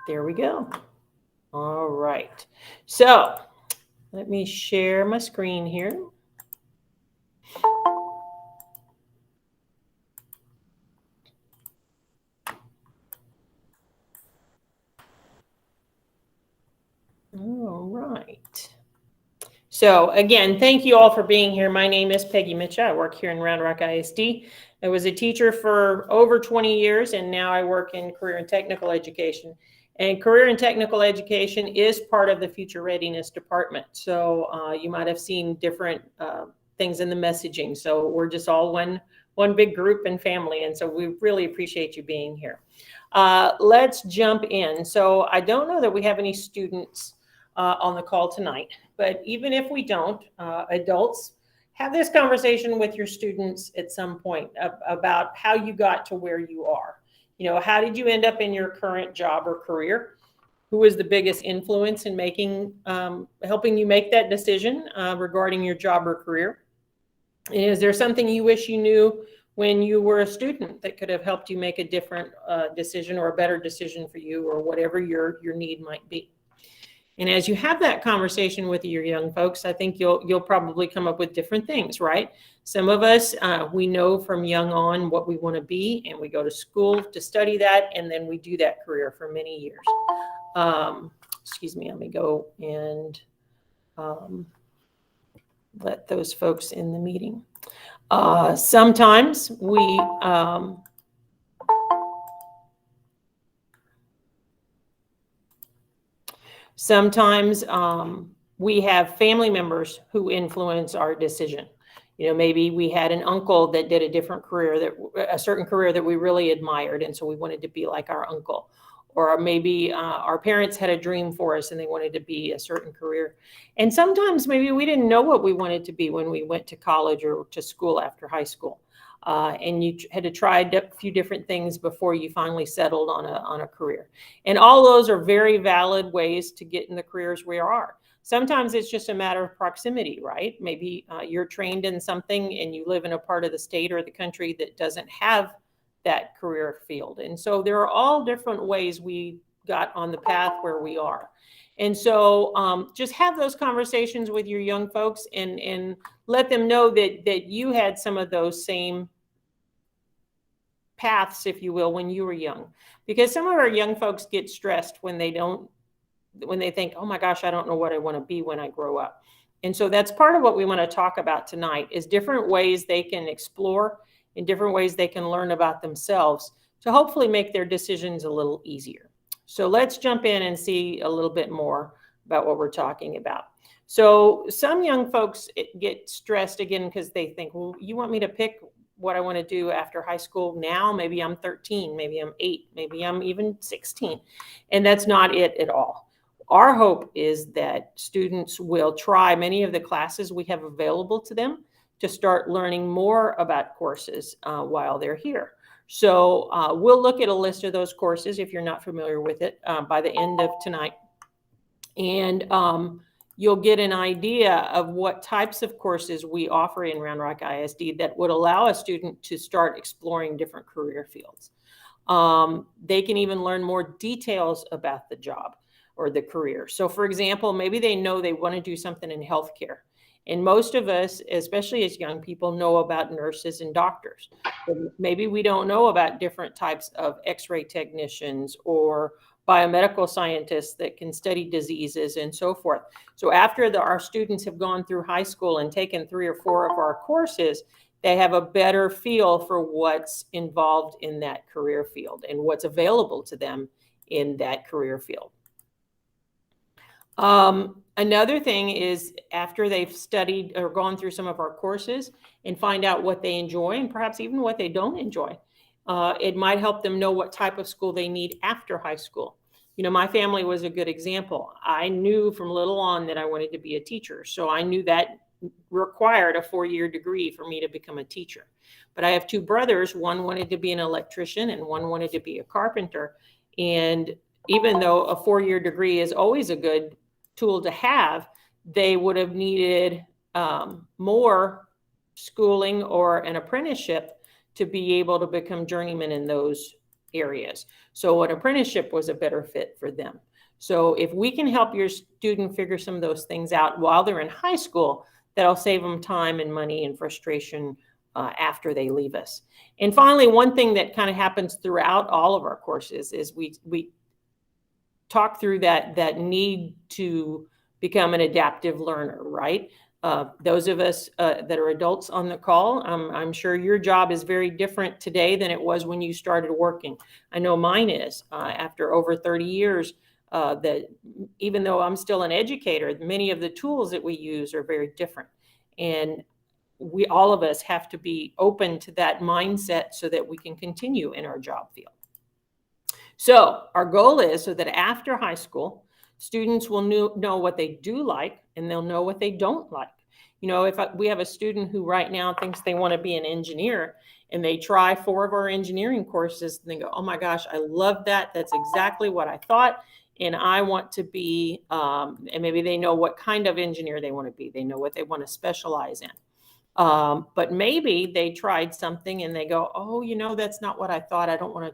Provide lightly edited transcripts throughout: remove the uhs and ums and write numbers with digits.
There we go. All right. So let me share my screen here. All right. So again, thank you all for being here. My name is Peggy Mitchell. I work here in Round Rock ISD. I was a teacher for over 20 years, and now I work in career and technical education. And career and technical education is part of the future readiness department. So you might have seen different things in the messaging. So we're just all one big group and family. And so we really appreciate you being here. Let's jump in. So I don't know that we have any students on the call tonight, but even if we don't, adults, have this conversation with your students at some point about how you got to where you are. You know, how did you end up in your current job or career? Who was the biggest influence in making, helping you make that decision regarding your job or career? And is there something you wish you knew when you were a student that could have helped you make a different decision or a better decision for you, or whatever your need might be? And as you have that conversation with your young folks, I think you'll probably come up with different things, right? Some of us, we know from young on what we want to be, and we go to school to study that, and then we do that career for many years. Excuse me, let me go and let those folks in the meeting. Sometimes we we have family members who influence our decision. You know, maybe we had an uncle that did a different career, a certain career that we really admired, and so we wanted to be like our uncle. Or maybe our parents had a dream for us and they wanted to be a certain career. And sometimes maybe we didn't know what we wanted to be when we went to college or to school after high school. And you had to try a few different things before you finally settled on a career. And all those are very valid ways to get in the careers we are. Sometimes it's just a matter of proximity, right? Maybe you're trained in something and you live in a part of the state or the country that doesn't have that career field. And so there are all different ways we got on the path where we are. And so just have those conversations with your young folks and let them know that you had some of those same paths, if you will, when you were young. Because some of our young folks get stressed when they think, oh my gosh, I don't know what I want to be when I grow up. And so that's part of what we want to talk about tonight, is different ways they can explore, in different ways they can learn about themselves to hopefully make their decisions a little easier. So let's jump in and see a little bit more about what we're talking about. So some young folks get stressed again because they think, well, you want me to pick what I want to do after high school now? Maybe I'm 13, maybe I'm 8, maybe I'm even 16. And that's not it at all. Our hope is that students will try many of the classes we have available to them to start learning more about courses while they're here. So we'll look at a list of those courses if you're not familiar with it by the end of tonight. And you'll get an idea of what types of courses we offer in Round Rock ISD that would allow a student to start exploring different career fields. They can even learn more details about the job or the career. So for example, maybe they know they want to do something in healthcare. And most of us, especially as young people, know about nurses and doctors. But maybe we don't know about different types of X-ray technicians or biomedical scientists that can study diseases and so forth. So after our students have gone through high school and taken 3 or 4 of our courses, they have a better feel for what's involved in that career field and what's available to them in that career field. Another thing is, after they've studied or gone through some of our courses and find out what they enjoy and perhaps even what they don't enjoy, it might help them know what type of school they need after high school. You know, my family was a good example. I knew from little on that I wanted to be a teacher. So I knew that required a 4-year degree for me to become a teacher. But I have 2 brothers. One wanted to be an electrician and one wanted to be a carpenter. And even though a 4-year degree is always a good tool to have, they would have needed more schooling or an apprenticeship to be able to become journeymen in those areas. So an apprenticeship was a better fit for them. So if we can help your student figure some of those things out while they're in high school, that'll save them time and money and frustration after they leave us. And finally, one thing that kind of happens throughout all of our courses is we talk through that need to become an adaptive learner, right? Those of us that are adults on the call, I'm sure your job is very different today than it was when you started working. I know mine is. After over 30 years, that even though I'm still an educator, many of the tools that we use are very different. And we, all of us, have to be open to that mindset so that we can continue in our job field. So our goal is so that after high school, students will know what they do like, and they'll know what they don't like. You know, if we have a student who right now thinks they want to be an engineer, and they try 4 of our engineering courses, and they go, oh my gosh, I love that. That's exactly what I thought. And I want to be, and maybe they know what kind of engineer they want to be. They know what they want to specialize in. But maybe they tried something and they go, oh, you know, that's not what I thought. I don't want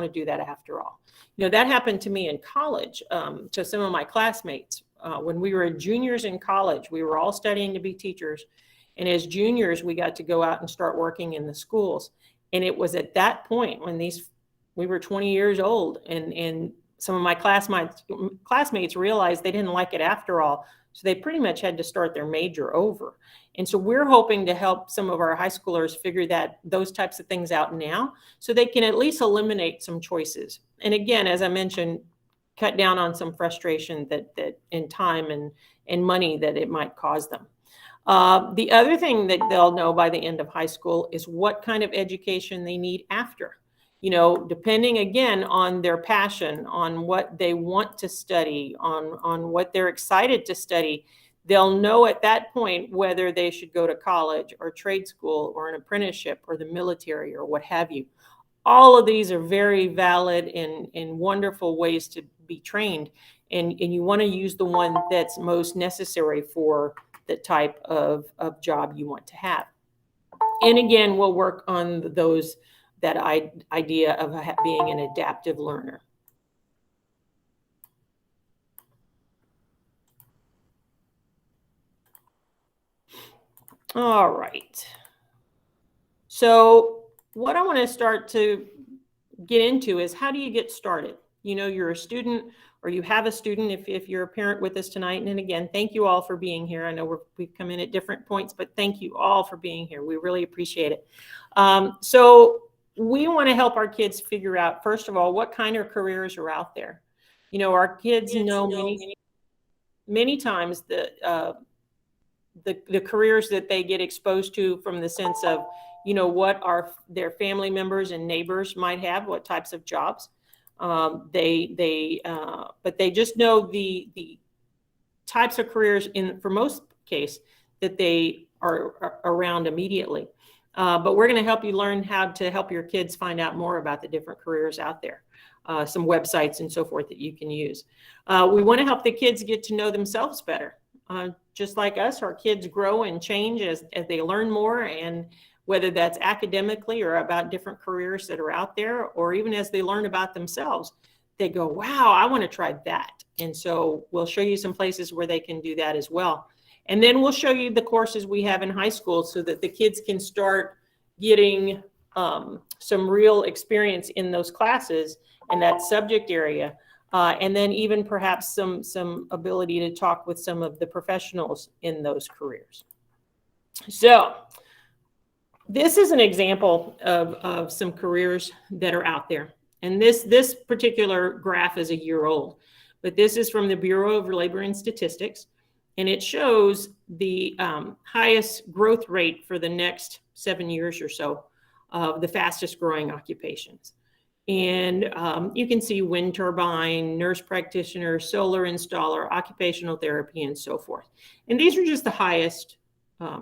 to do that after all. You know, that happened to me in college, to some of my classmates. When we were juniors in college, we were all studying to be teachers. And as juniors, we got to go out and start working in the schools. And it was at that point when we were 20 years old, and some of my classmates realized they didn't like it after all. So they pretty much had to start their major over. And so we're hoping to help some of our high schoolers figure those types of things out now, so they can at least eliminate some choices. And again, as I mentioned, cut down on some frustration that in time and money that it might cause them. The other thing that they'll know by the end of high school is what kind of education they need after. You know, depending again on their passion, on what they want to study, on what they're excited to study, they'll know at that point whether they should go to college or trade school or an apprenticeship or the military or what have you. All of these are very valid and wonderful ways to be trained. And you want to use the one that's most necessary for the type of job you want to have. And again, we'll work on that idea of being an adaptive learner. All right. So what I want to start to get into is, how do you get started? You know, you're a student, or you have a student if you're a parent with us tonight. And again, thank you all for being here. I know we've come in at different points, but thank you all for being here. We really appreciate it. So we want to help our kids figure out, first of all, what kind of careers are out there. You know, our kids know many times the careers that they get exposed to from the sense of, you know, what their family members and neighbors might have, what types of jobs. But they just know the types of careers for most case that they are around immediately. But we're going to help you learn how to help your kids find out more about the different careers out there, some websites and so forth that you can use. We want to help the kids get to know themselves better. Just like us, our kids grow and change as they learn more, and whether that's academically or about different careers that are out there, or even as they learn about themselves, they go, wow, I want to try that. And so we'll show you some places where they can do that as well. And then we'll show you the courses we have in high school so that the kids can start getting some real experience in those classes and that subject area. And then even perhaps some ability to talk with some of the professionals in those careers. So this is an example of some careers that are out there. And this particular graph is a year old, but this is from the Bureau of Labor and Statistics. And it shows the highest growth rate for the next 7 years or so of the fastest growing occupations. And you can see wind turbine, nurse practitioner, solar installer, occupational therapy, and so forth. And these are just the highest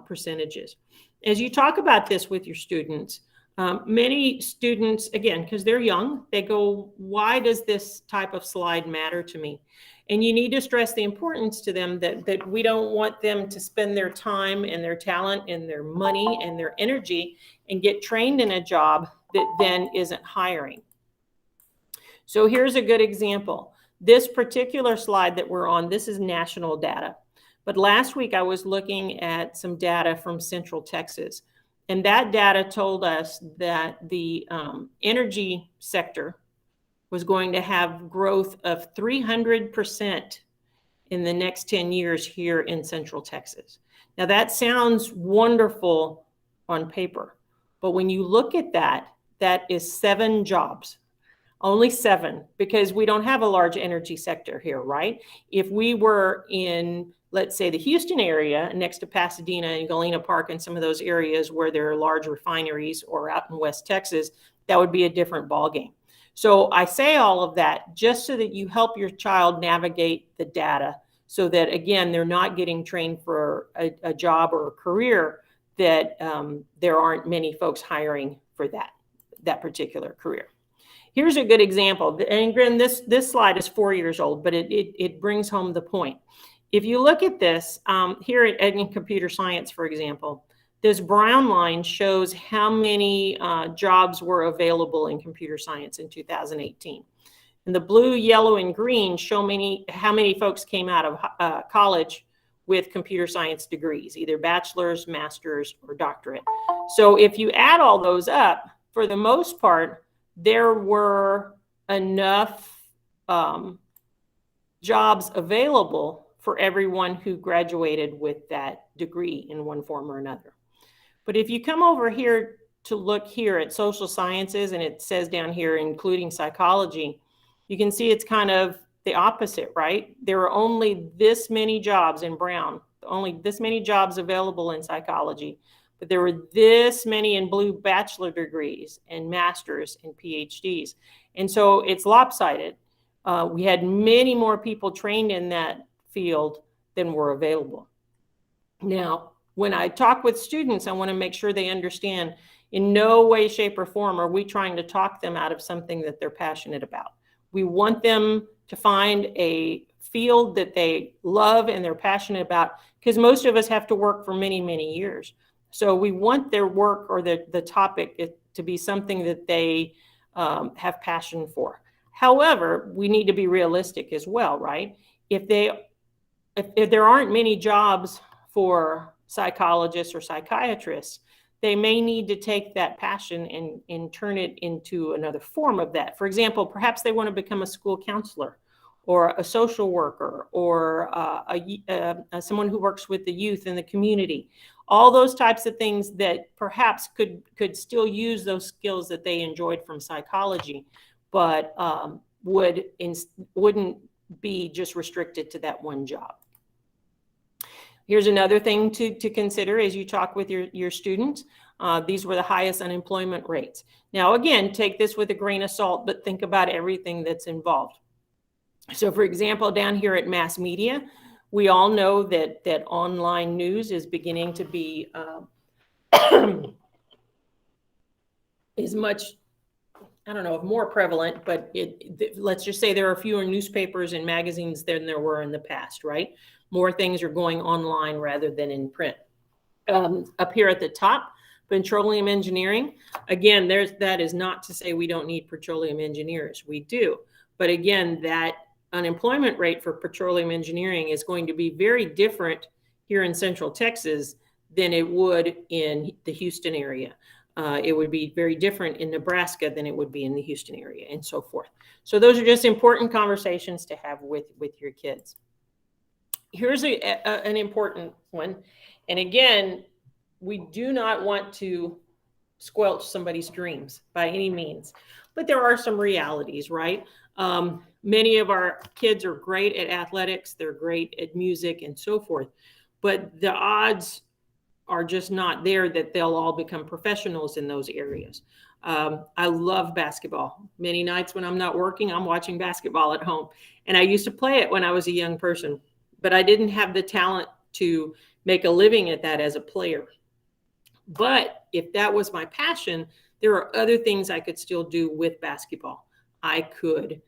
percentages. As you talk about this with your students, many students, again, because they're young, they go, why does this type of slide matter to me? And you need to stress the importance to them that we don't want them to spend their time and their talent and their money and their energy and get trained in a job that then isn't hiring. So here's a good example. This particular slide that we're on, this is national data. But last week I was looking at some data from Central Texas. And that data told us that the energy sector was going to have growth of 300% in the next 10 years here in Central Texas. Now that sounds wonderful on paper, but when you look at that, that is 7 jobs. Only 7, because we don't have a large energy sector here, right? If we were in, let's say, the Houston area next to Pasadena and Galena Park and some of those areas where there are large refineries, or out in West Texas, that would be a different ballgame. So I say all of that just so that you help your child navigate the data, so that, again, they're not getting trained for a job or a career that there aren't many folks hiring for that particular career. Here's a good example. And again, this slide is 4 years old, but it brings home the point. If you look at this, here in computer science, for example, this brown line shows how many jobs were available in computer science in 2018. And the blue, yellow, and green show how many folks came out of college with computer science degrees, either bachelor's, master's, or doctorate. So if you add all those up, for the most part, there were enough jobs available for everyone who graduated with that degree in one form or another. But if you come over here to look here at social sciences, and it says down here, including psychology, you can see it's kind of the opposite, right? There are only this many jobs in brown, only this many jobs available in psychology. But there were this many in blue bachelor degrees and masters and PhDs. And so it's lopsided. We had many more people trained in that field than were available. Now, when I talk with students, I want to make sure they understand in no way, shape, or form are we trying to talk them out of something that they're passionate about. We want them to find a field that they love and they're passionate about, because most of us have to work for many, many years. So we want their work or the topic to be something that they have passion for. However, we need to be realistic as well, right? If there aren't many jobs for psychologists or psychiatrists, they may need to take that passion and turn it into another form of that. For example, perhaps they want to become a school counselor or a social worker or someone who works with the youth in the community. All those types of things that perhaps could still use those skills that they enjoyed from psychology, but wouldn't be just restricted to that one job. Here's another thing to consider as you talk with your students. These were the highest unemployment rates. Now, again, take this with a grain of salt, but think about everything that's involved. So, for example, down here at mass media, we all know that online news is beginning to be is much, I don't know if more prevalent, but let's just say there are fewer newspapers and magazines than there were in the past, right? More things are going online rather than in print. Up here at the top, petroleum engineering. Again, that is not to say we don't need petroleum engineers. We do. But again, that unemployment rate for petroleum engineering is going to be very different here in Central Texas than it would in the Houston area. It would be very different in Nebraska than it would be in the Houston area, and so forth. So those are just important conversations to have with your kids. Here's an important one. And again, we do not want to squelch somebody's dreams by any means, but there are some realities, right? Many of our kids are great at athletics, they're great at music and so forth, but the odds are just not there that they'll all become professionals in those areas. I love basketball. Many nights when I'm not working, I'm watching basketball at home. And I used to play it when I was a young person, but I didn't have the talent to make a living at that as a player. But if that was my passion, there are other things I could still do with basketball. I could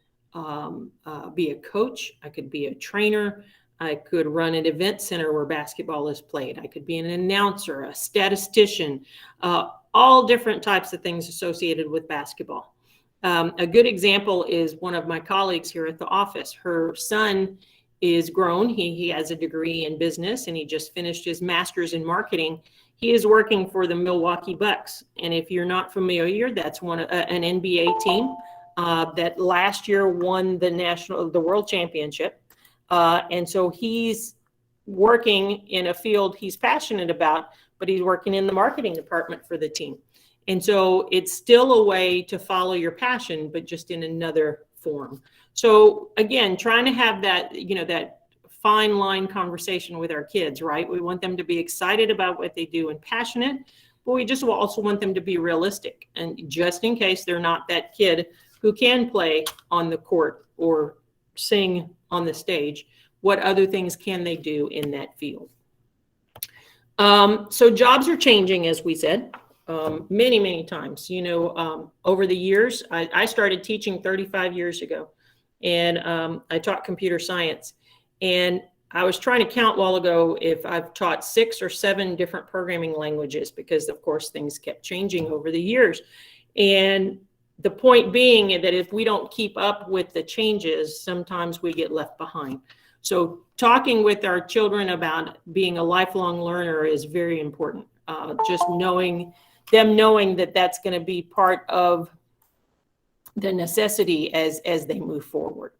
be a coach. I could be a trainer. I could run an event center where basketball is played. I could be an announcer, a statistician, all different types of things associated with basketball. A good example is one of my colleagues here at the office. Her son is grown. He has a degree in business, and he just finished his master's in marketing. He is working for the Milwaukee Bucks. And if you're not familiar, that's an NBA team that last year won the world championship. And so he's working in a field he's passionate about, but he's working in the marketing department for the team. And so it's still a way to follow your passion, but just in another form. So again, trying to have that, that fine line conversation with our kids, right? We want them to be excited about what they do and passionate, but we just also want them to be realistic. And just in case they're not that kid who can play on the court or sing on the stage, what other things can they do in that field? So jobs are changing, as we said, many, many times. Over the years, I started teaching 35 years ago, and I taught computer science. And I was trying to count a while ago if I've taught 6 or 7 different programming languages, because of course things kept changing over the years. And the point being that if we don't keep up with the changes, sometimes we get left behind. So talking with our children about being a lifelong learner is very important. Just knowing that that's going to be part of the necessity as they move forward.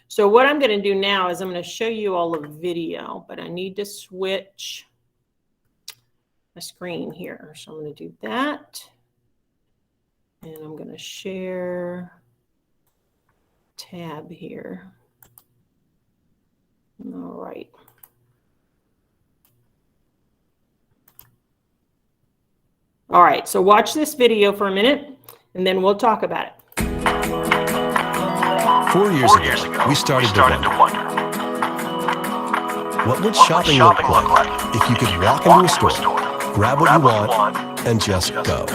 So what I'm going to do now is I'm going to show you all a video, but I need to switch my screen here. So I'm going to do that. And I'm going to share tab here. All right. All right, so watch this video for a minute, and then we'll talk about it. 4 years ago, we started to wonder, what would shopping look like if you could walk into a store, grab what you want, and just go?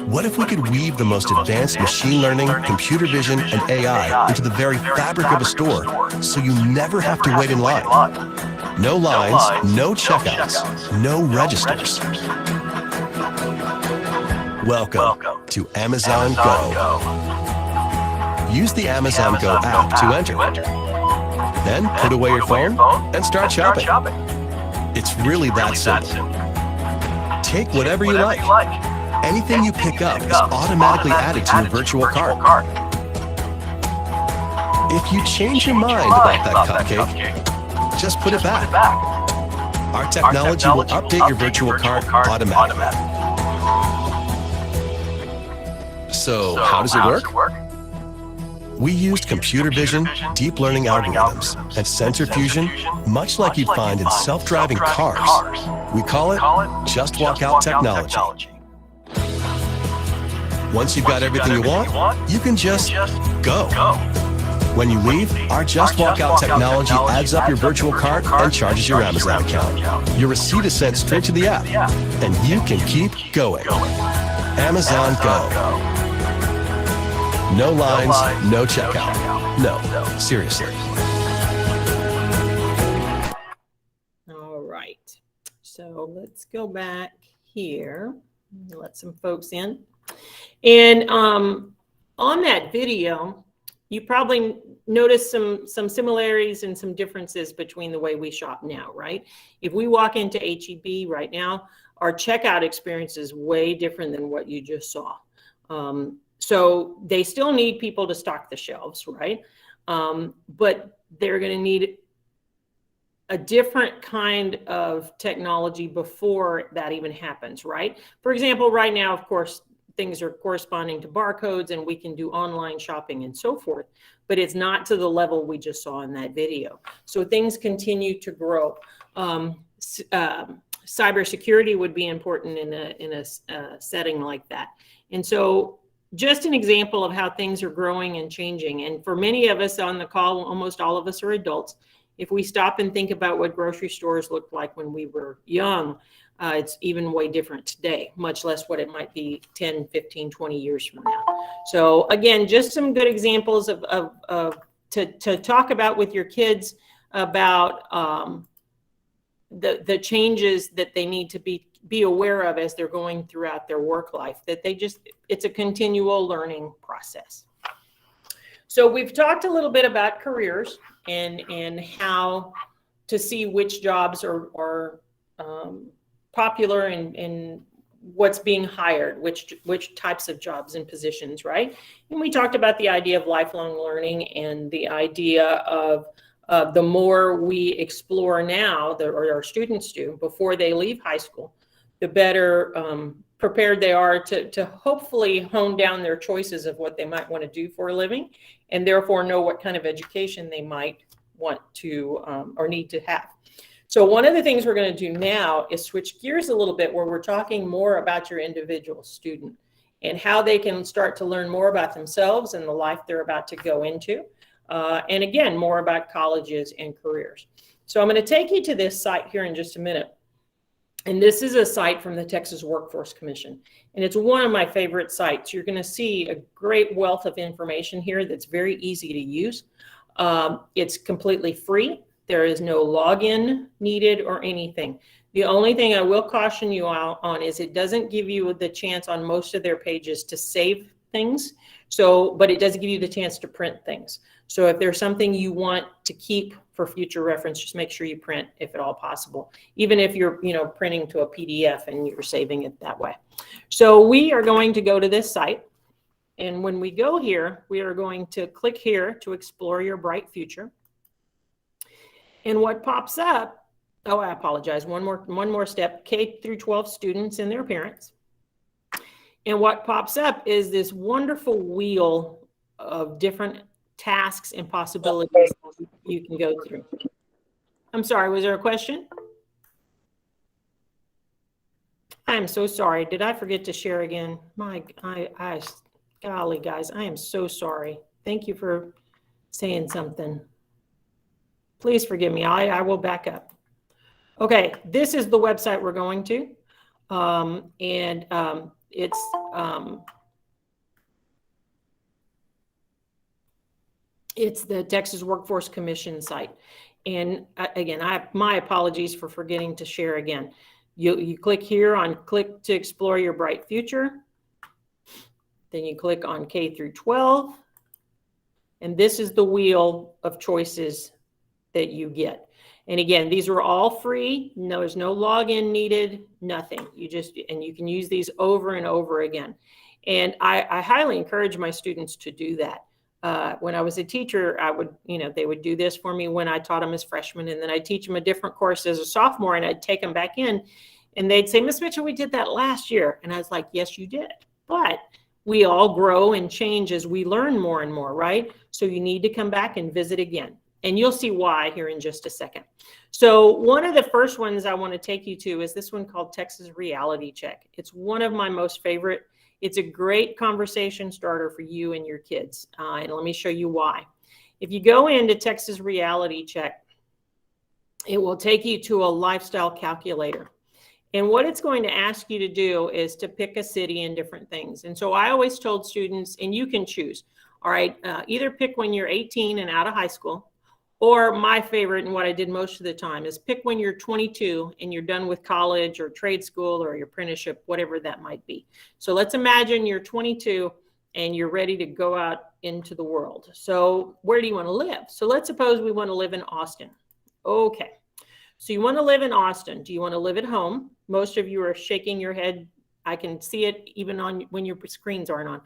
What if we could weave the most advanced machine learning, computer vision, and AI into the very fabric of a store, so you never have to wait in line? No lines, no checkouts, no registers. Welcome to Amazon Go. Use the Amazon Go app to enter. Then put away your phone and start shopping. It's really that simple. Take whatever you like. Anything you pick up is automatically added to your virtual cart. If you change your mind about that cupcake, just put it back. Our technology will update your virtual cart automatically. So how does it work? We used computer vision, deep learning algorithms, and sensor fusion, much like you'd find in self-driving cars. We call it Just Walk Out technology. Once you've got everything you want, you can just go. When you leave, our Just Walk Out technology adds up your virtual cart and charges your Amazon account. Your receipt is sent straight to the app, and you can keep going. Amazon Go. No lines, no checkout. No, seriously. All right. So let's go back here. Let some folks in. And on that video, you probably noticed some similarities and some differences between the way we shop now, right? If we walk into HEB right now, our checkout experience is way different than what you just saw. So they still need people to stock the shelves, right? But they're going to need a different kind of technology before that even happens, right? For example, right now, of course, things are corresponding to barcodes and we can do online shopping and so forth, but it's not to the level we just saw in that video. So things continue to grow. Cybersecurity would be important in a setting like that. And so just an example of how things are growing and changing. And for many of us on the call, almost all of us are adults. If we stop and think about what grocery stores looked like when we were young, it's even way different today, much less what it might be 10, 15, 20 years from now. So again, just some good examples to talk about with your kids about the changes that they need to be be aware of as they're going throughout their work life, that it's a continual learning process. So we've talked a little bit about careers and how to see which jobs are popular and what's being hired, which types of jobs and positions, right? And we talked about the idea of lifelong learning and the idea of the more we explore now, or our students do before they leave high school, the better prepared they are to hopefully hone down their choices of what they might want to do for a living, and therefore know what kind of education they might want to or need to have. So one of the things we're going to do now is switch gears a little bit, where we're talking more about your individual student and how they can start to learn more about themselves and the life they're about to go into. And again, more about colleges and careers. So I'm going to take you to this site here in just a minute. And this is a site from the Texas Workforce Commission. And it's one of my favorite sites. You're going to see a great wealth of information here that's very easy to use. It's completely free. There is no login needed or anything. The only thing I will caution you out on is it doesn't give you the chance on most of their pages to save things. But it does give you the chance to print things. So if there's something you want to keep for future reference, just make sure you print if at all possible, even if you're printing to a PDF and you're saving it that way. So we are going to go to this site. And when we go here, we are going to click here to explore your bright future. And what pops up, oh, I apologize, one more step, K through 12 students and their parents. And what pops up is this wonderful wheel of different tasks and possibilities you can go through. I'm sorry, was there a question? I'm so sorry. Did I forget to share again? Golly, guys, I am so sorry. Thank you for saying something. Please forgive me. I will back up. Okay, this is the website we're going to. It's the Texas Workforce Commission site. And again, my apologies for forgetting to share again. You click here on click to explore your bright future. Then you click on K through 12. And this is the wheel of choices that you get. And again, these are all free. No, there's no login needed, nothing. And you can use these over and over again. And I highly encourage my students to do that. When I was a teacher, they would do this for me when I taught them as freshmen, and then I'd teach them a different course as a sophomore, and I'd take them back in, and they'd say, Miss Mitchell, we did that last year. And I was like, yes, you did. But we all grow and change as we learn more and more, right? So you need to come back and visit again. And you'll see why here in just a second. So one of the first ones I want to take you to is this one called Texas Reality Check. It's one of my most favorite. It's a great conversation starter for you and your kids. And let me show you why. If you go into Texas Reality Check, it will take you to a lifestyle calculator. And what it's going to ask you to do is to pick a city and different things. And so I always told students, and you can choose, all right, either pick when you're 18 and out of high school, or my favorite, and what I did most of the time, is pick when you're 22 and you're done with college or trade school or your apprenticeship, whatever that might be. So let's imagine you're 22 and you're ready to go out into the world. So where do you want to live? So let's suppose we want to live in Austin. Okay. So you want to live in Austin. Do you want to live at home? Most of you are shaking your head. I can see it even on when your screens aren't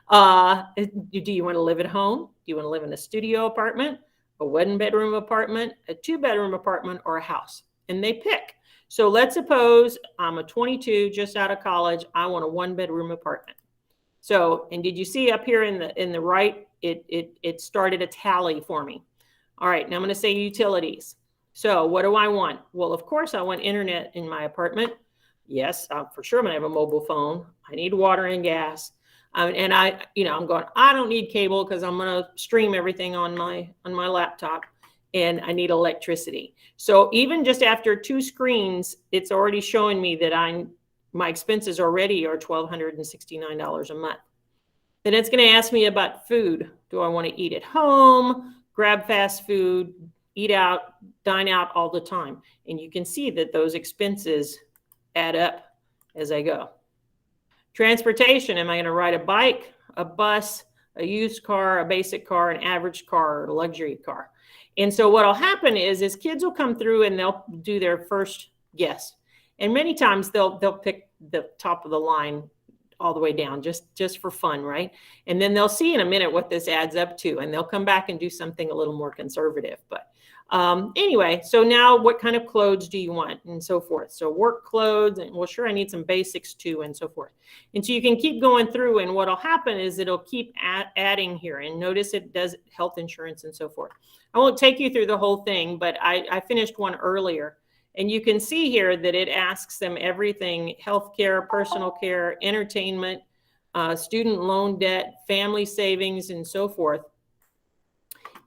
on. Do you want to live at home? Do you want to live in a studio apartment, a one-bedroom apartment, a two-bedroom apartment, or a house? And they pick. So let's suppose I'm a 22, just out of college. I want a one-bedroom apartment. So, and did you see up here in the right, it started a tally for me. All right, now I'm going to say utilities. So what do I want? Well, of course, I want internet in my apartment. Yes, for sure I'm going to have a mobile phone. I need water and gas. And I'm going, I don't need cable because I'm going to stream everything on my laptop, and I need electricity. So even just after 2 screens, it's already showing me that my expenses already are $1,269 a month. Then it's going to ask me about food. Do I want to eat at home, grab fast food, eat out, dine out all the time? And you can see that those expenses add up as I go. Transportation, am I going to ride a bike, a bus, a used car, a basic car, an average car, or a luxury car? And so what will happen is kids will come through and they'll do their first guess. And many times they'll pick the top of the line all the way down just for fun, right? And then they'll see in a minute what this adds up to, and they'll come back and do something a little more conservative. But anyway, so now what kind of clothes do you want, and so forth. So work clothes, and well, sure, I need some basics too, and so forth. And so you can keep going through, and what'll happen is it'll keep adding here. And notice it does health insurance and so forth. I won't take you through the whole thing, but I finished one earlier. And you can see here that it asks them everything: healthcare, personal care, entertainment, student loan debt, family savings, and so forth.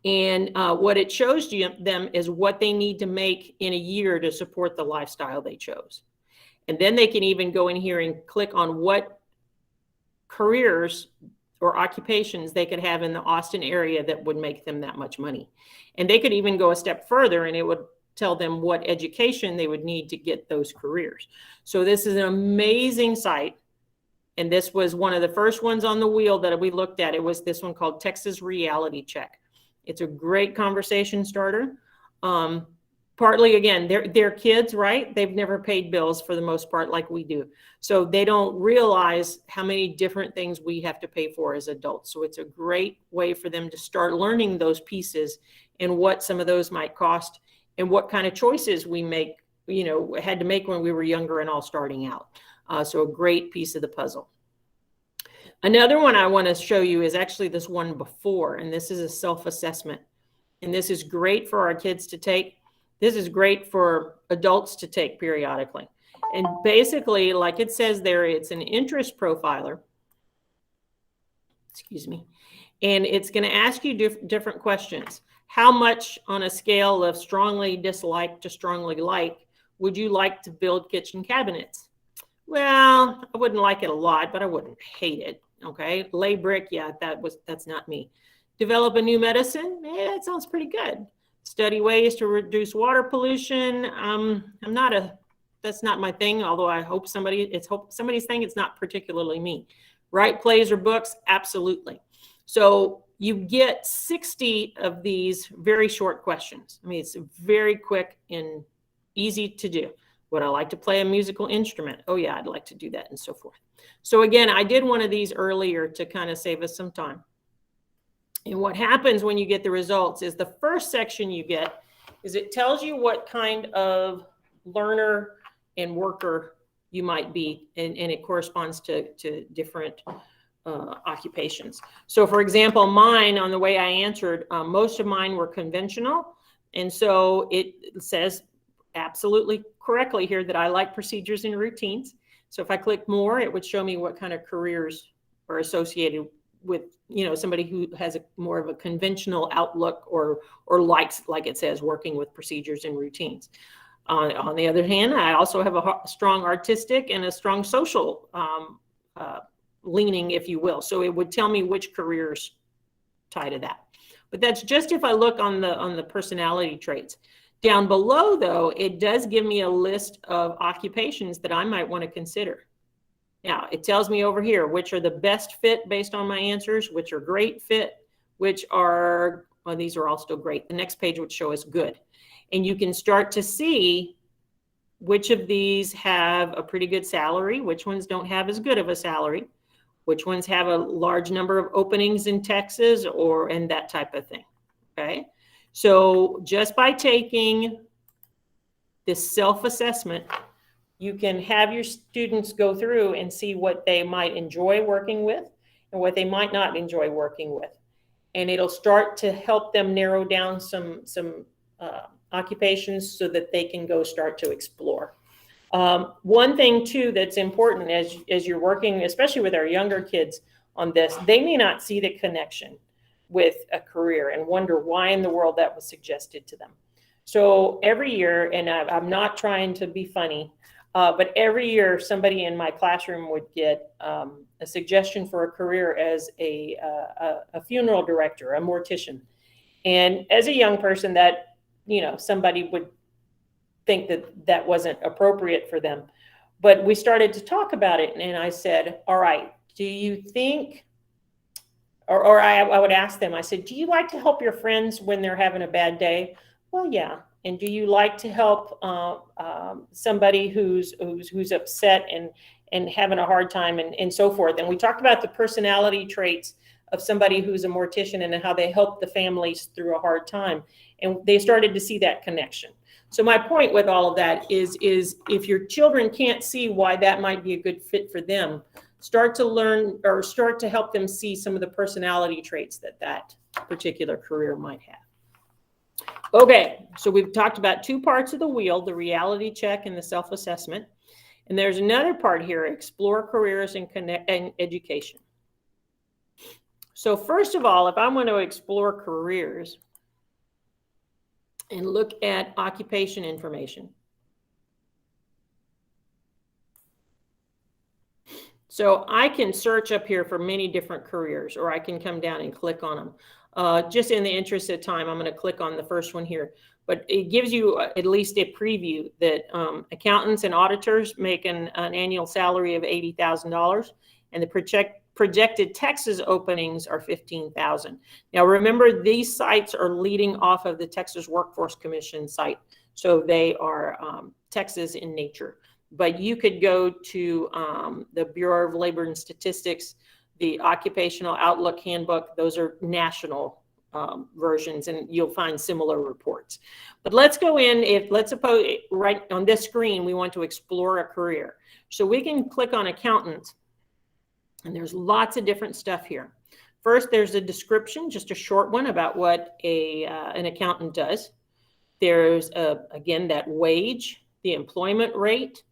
And what it shows them is what they need to make in a year to support the lifestyle they chose. And then they can even go in here and click on what careers or occupations they could have in the Austin area that would make them that much money. And they could even go a step further, and it would tell them what education they would need to get those careers. So this is an amazing site. And this was one of the first ones on the wheel that we looked at. It was this one called Texas Reality Check. It's a great conversation starter. Partly, again, they're kids, right? They've never paid bills for the most part like we do. So they don't realize how many different things we have to pay for as adults. So it's a great way for them to start learning those pieces and what some of those might cost, and what kind of choices we make, had to make when we were younger and all starting out. So a great piece of the puzzle. Another one I want to show you is actually this one before, and this is a self-assessment. And this is great for our kids to take. This is great for adults to take periodically. And basically, like it says there, it's an interest profiler. Excuse me. And it's going to ask you different questions. How much on a scale of strongly dislike to strongly like would you like to build kitchen cabinets? Well, I wouldn't like it a lot, but I wouldn't hate it. Okay. Lay brick. Yeah, that's not me. Develop a new medicine. That sounds pretty good. Study ways to reduce water pollution. That's not my thing. Although I hope somebody's thing. It's not particularly me. Write plays or books. Absolutely. So you get 60 of these very short questions. I mean, it's very quick and easy to do. Would I like to play a musical instrument? Oh yeah, I'd like to do that, and so forth. So again, I did one of these earlier to kind of save us some time. And what happens when you get the results is the first section you get is it tells you what kind of learner and worker you might be, and it corresponds to different occupations. So for example, mine, on the way I answered, most of mine were conventional. And so it says absolutely correctly here that I like procedures and routines. So if I click more, it would show me what kind of careers are associated with, somebody who has more of a conventional outlook or likes, like it says, working with procedures and routines. On the other hand, I also have a strong artistic and a strong social leaning, if you will. So it would tell me which careers tie to that. But that's just if I look on the personality traits. Down below, though, it does give me a list of occupations that I might want to consider. Now, it tells me over here which are the best fit based on my answers, which are great fit, which are, well, these are all still great. The next page would show us good. And you can start to see which of these have a pretty good salary, which ones don't have as good of a salary, which ones have a large number of openings in Texas, and that type of thing. Okay. So just by taking this self-assessment, you can have your students go through and see what they might enjoy working with and what they might not enjoy working with. And it'll start to help them narrow down some occupations so that they can go start to explore. One thing too that's important as you're working, especially with our younger kids on this, they may not see the connection with a career and wonder why in the world that was suggested to them. So every year, and I'm not trying to be funny, but every year somebody in my classroom would get a suggestion for a career as a funeral director, a mortician. And as a young person, that, somebody would think that wasn't appropriate for them. But we started to talk about it, and I said, all right, do you think, or I would ask them, I said, do you like to help your friends when they're having a bad day? Well, yeah. And do you like to help somebody who's upset and having a hard time and so forth? And we talked about the personality traits of somebody who's a mortician and how they help the families through a hard time. And they started to see that connection. So my point with all of that is if your children can't see why that might be a good fit for them, start to learn or start to help them see some of the personality traits that particular career might have. Okay, so we've talked about two parts of the wheel, the reality check and the self-assessment. And there's another part here, explore careers and education. So first of all, if I want to explore careers and look at occupation information. So I can search up here for many different careers, or I can come down and click on them. Just in the interest of time, I'm going to click on the first one here. But it gives you at least a preview that accountants and auditors make an annual salary of $80,000, and the projected Texas openings are 15,000. Now, remember, these sites are leading off of the Texas Workforce Commission site, so they are Texas in nature. But you could go to the Bureau of Labor and Statistics, the Occupational Outlook Handbook. Those are national versions, and you'll find similar reports. But let's go in, let's suppose right on this screen, we want to explore a career. So we can click on accountant, and there's lots of different stuff here. First, there's a description, just a short one about what an accountant does. There's, again, that wage, the employment rate,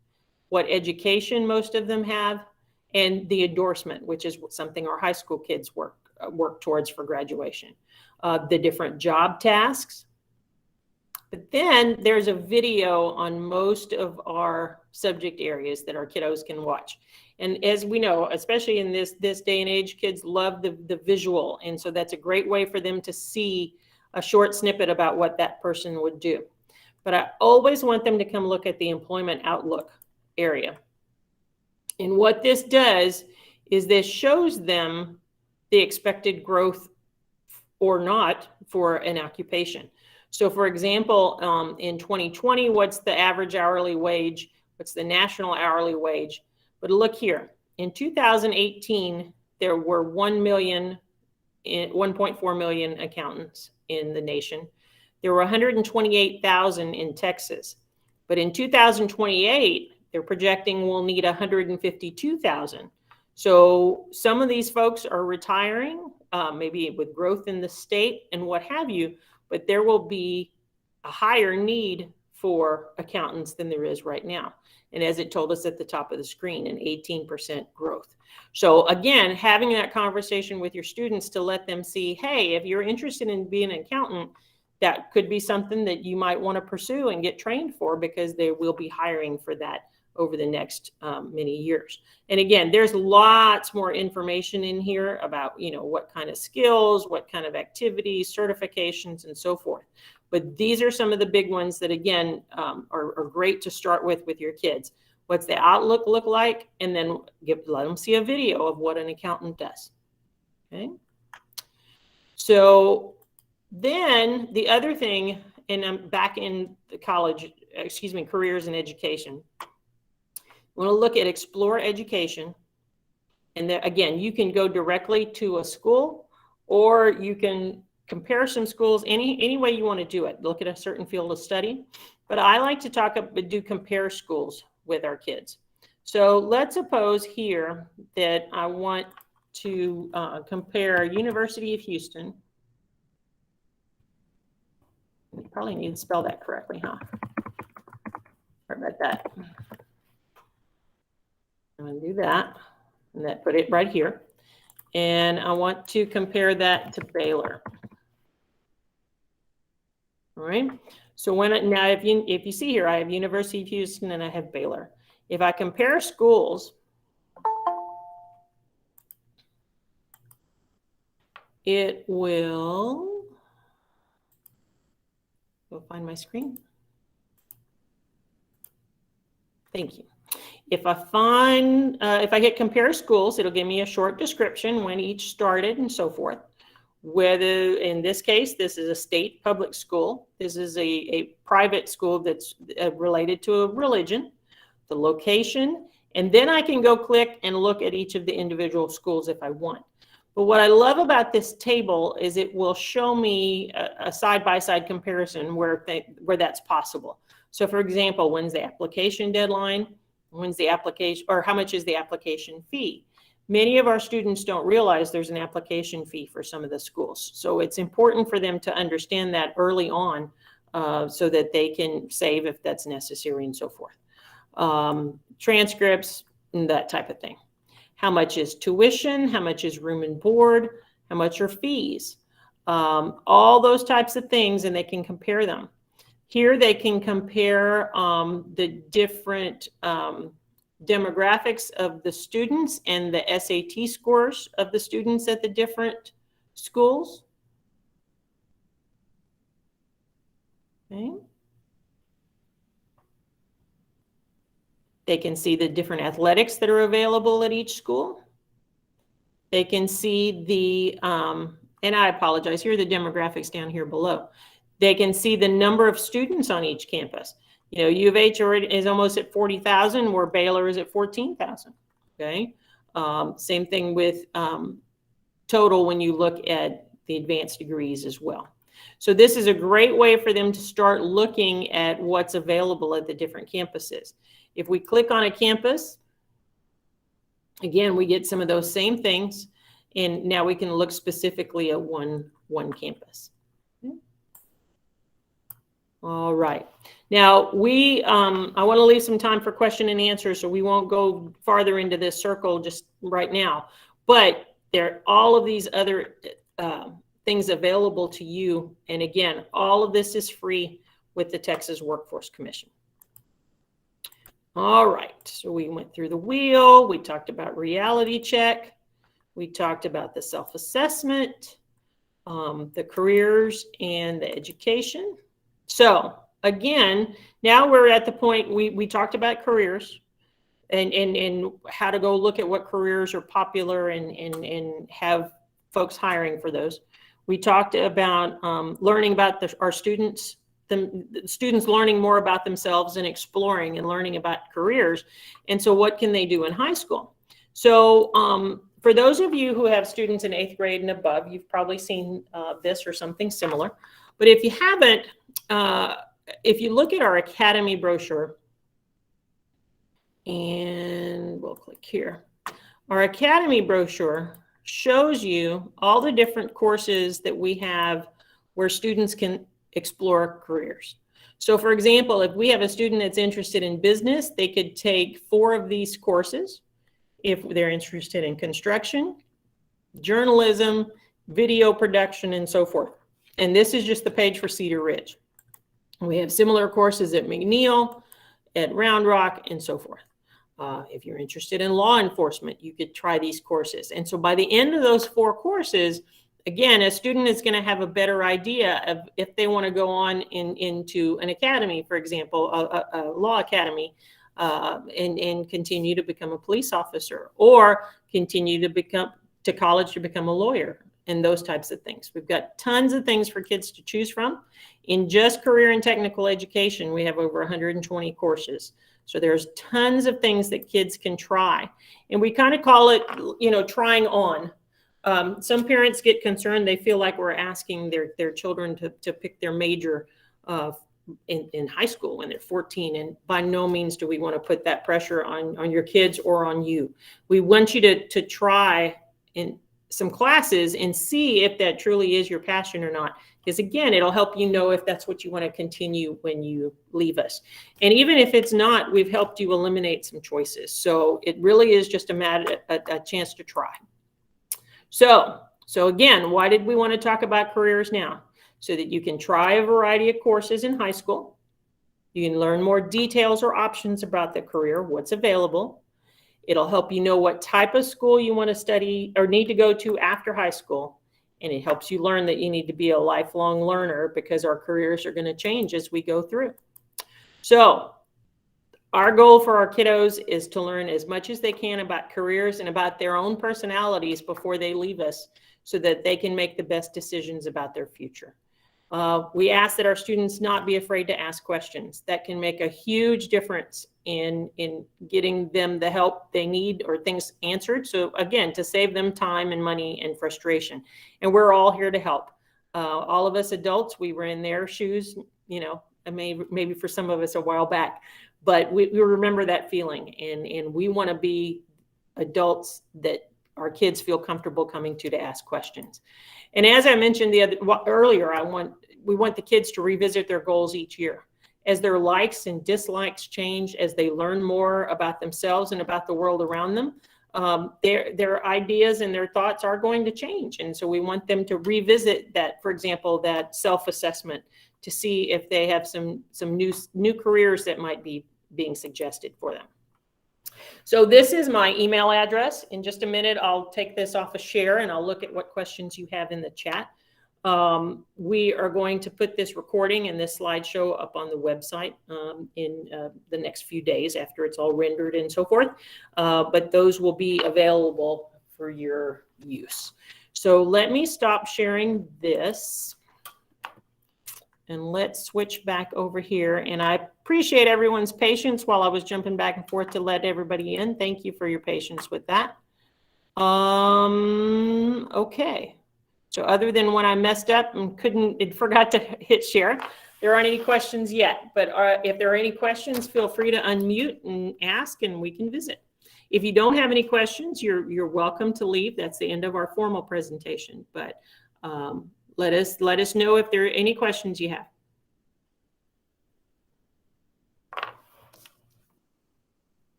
what education most of them have, and the endorsement, which is something our high school kids work towards for graduation. The different job tasks. But then there's a video on most of our subject areas that our kiddos can watch. And as we know, especially in this day and age, kids love the visual. And so that's a great way for them to see a short snippet about what that person would do. But I always want them to come look at the employment outlook area. And what this does is this shows them the expected growth or not for an occupation. So for example, in 2020, what's the average hourly wage? What's the national hourly wage? But look here, in 2018, there were 1.4 million accountants in the nation. There were 128,000 in Texas. But in 2028, they're projecting we'll need 152,000. So some of these folks are retiring, maybe with growth in the state and what have you, but there will be a higher need for accountants than there is right now. And as it told us at the top of the screen, an 18% growth. So again, having that conversation with your students to let them see, hey, if you're interested in being an accountant, that could be something that you might want to pursue and get trained for, because they will be hiring for that over the next many years. And again, there's lots more information in here about, what kind of skills, what kind of activities, certifications, and so forth. But these are some of the big ones that, again, are great to start with your kids. What's the outlook look like? And then let them see a video of what an accountant does. Okay. So then the other thing, and I'm back in the careers and education. We want to look at explore education. And again, you can go directly to a school, or you can compare some schools, any way you want to do it. Look at a certain field of study. But I like to do compare schools with our kids. So let's suppose here that I want to compare University of Houston. You probably need to spell that correctly, huh? Sorry about that. I'm going to do that, and that put it right here. And I want to compare that to Baylor. All right. So now if you see here, I have University of Houston and I have Baylor. If I compare schools, it will go find my screen. Thank you. If I hit compare schools, it'll give me a short description, when each started and so forth. Whether, in this case, this is a state public school. This is a private school that's related to a religion, the location, and then I can go click and look at each of the individual schools if I want. But what I love about this table is it will show me a side-by-side comparison where that's possible. So for example, when's the application deadline? When's the application, or how much is the application fee? Many of our students don't realize there's an application fee for some of the schools. So it's important for them to understand that early on so that they can save if that's necessary and so forth. Transcripts and that type of thing. How much is tuition? How much is room and board? How much are fees? All those types of things, and they can compare them. Here they can compare the different demographics of the students and the SAT scores of the students at the different schools. Okay. They can see the different athletics that are available at each school. They can see the, and I apologize, here are the demographics down here below. They can see the number of students on each campus. You know, U of H already is almost at 40,000, where Baylor is at 14,000. Okay. Same thing with total when you look at the advanced degrees as well. So this is a great way for them to start looking at what's available at the different campuses. If we click on a campus, again, we get some of those same things, and now we can look specifically at one campus. All right. Now I want to leave some time for question and answer, so we won't go farther into this circle just right now. But there are all of these other things available to you. And again, all of this is free with the Texas Workforce Commission. All right. So we went through the wheel. We talked about reality check. We talked about the self-assessment, the careers, and the education. So again, now we're at the point we talked about careers and how to go look at what careers are popular and have folks hiring for those. We talked about learning about our students, the students learning more about themselves and exploring and learning about careers. And so what can they do in high school? So for those of you who have students in 8th grade and above, you've probably seen this or something similar. But if you haven't, if you look at our Academy brochure, and we'll click here, our Academy brochure shows you all the different courses that we have where students can explore careers. So for example, if we have a student that's interested in business, they could take 4 of these courses. If they're interested in construction, journalism, video production, and so forth. And this is just the page for Cedar Ridge. We have similar courses at McNeil, at Round Rock, and so forth. If you're interested in law enforcement, you could try these courses. And so by the end of those 4 courses, again, a student is going to have a better idea of if they want to go on into an academy, for example, a law academy, and continue to become a police officer, or continue to become to college to become a lawyer, and those types of things. We've got tons of things for kids to choose from. In just career and technical education, we have over 120 courses. So there's tons of things that kids can try. And we kind of call it, you know, trying on. Some parents get concerned. They feel like we're asking their children to pick their major in high school when they're 14. And by no means do we want to put that pressure on your kids or on you. We want you to try in some classes and see if that truly is your passion or not. Because again, it'll help you know if that's what you want to continue when you leave us. And even if it's not, we've helped you eliminate some choices. So it really is just a chance to try. So again, why did we want to talk about careers now? So that you can try a variety of courses in high school. You can learn more details or options about the career, what's available. It'll help you know what type of school you want to study or need to go to after high school. And it helps you learn that you need to be a lifelong learner because our careers are going to change as we go through. So Our goal for our kiddos is to learn as much as they can about careers and about their own personalities before they leave us, so that they can make the best decisions about their future. We ask that our students not be afraid to ask questions. That can make a huge difference in getting them the help they need or things answered. So again, to save them time and money and frustration. And we're all here to help. All of us adults, we were in their shoes, you know, maybe for some of us a while back, but we remember that feeling, and we want to be adults that our kids feel comfortable coming to ask questions. And as I mentioned earlier, we want the kids to revisit their goals each year. As their likes and dislikes change, as they learn more about themselves and about the world around them, their ideas and their thoughts are going to change. And so we want them to revisit that, for example, that self-assessment, to see if they have some new careers that might be being suggested for them. So this is my email address. In just a minute, I'll take this off of share and I'll look at what questions you have in the chat. We are going to put this recording and this slideshow up on the website in the next few days after it's all rendered and so forth. But those will be available for your use. So let me stop sharing this. And let's switch back over here. And I appreciate everyone's patience while I was jumping back and forth to let everybody in. Thank you for your patience with that. Okay. So other than when I messed up and forgot to hit share, there aren't any questions yet. But if there are any questions, feel free to unmute and ask, and we can visit. If you don't have any questions, you're welcome to leave. That's the end of our formal presentation. But let us know if there are any questions you have.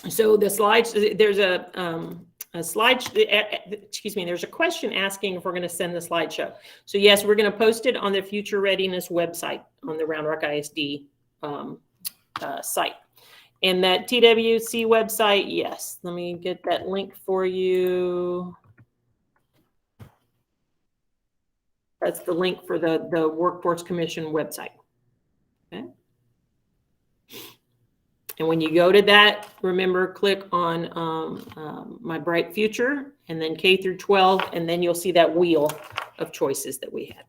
So the slides, there's a slide, excuse me, there's a question asking if we're going to send the slideshow. So yes, we're going to post it on the Future Readiness website on the Round Rock ISD site. And that TWC website, yes, let me get that link for you. That's the link for the Workforce Commission website. Okay. And when you go to that, remember, click on My Bright Future, and then K through 12, and then you'll see that wheel of choices that we had.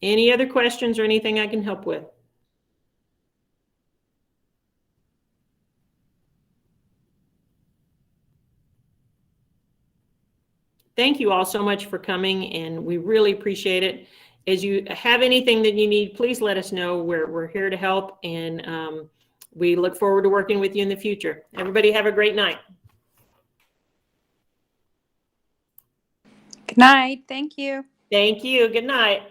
Any other questions or anything I can help with? Thank you all so much for coming, and we really appreciate it. As you have anything that you need, please let us know. We're here to help, and we look forward to working with you in the future. Everybody have a great night. Good night. Thank you. Thank you. Good night.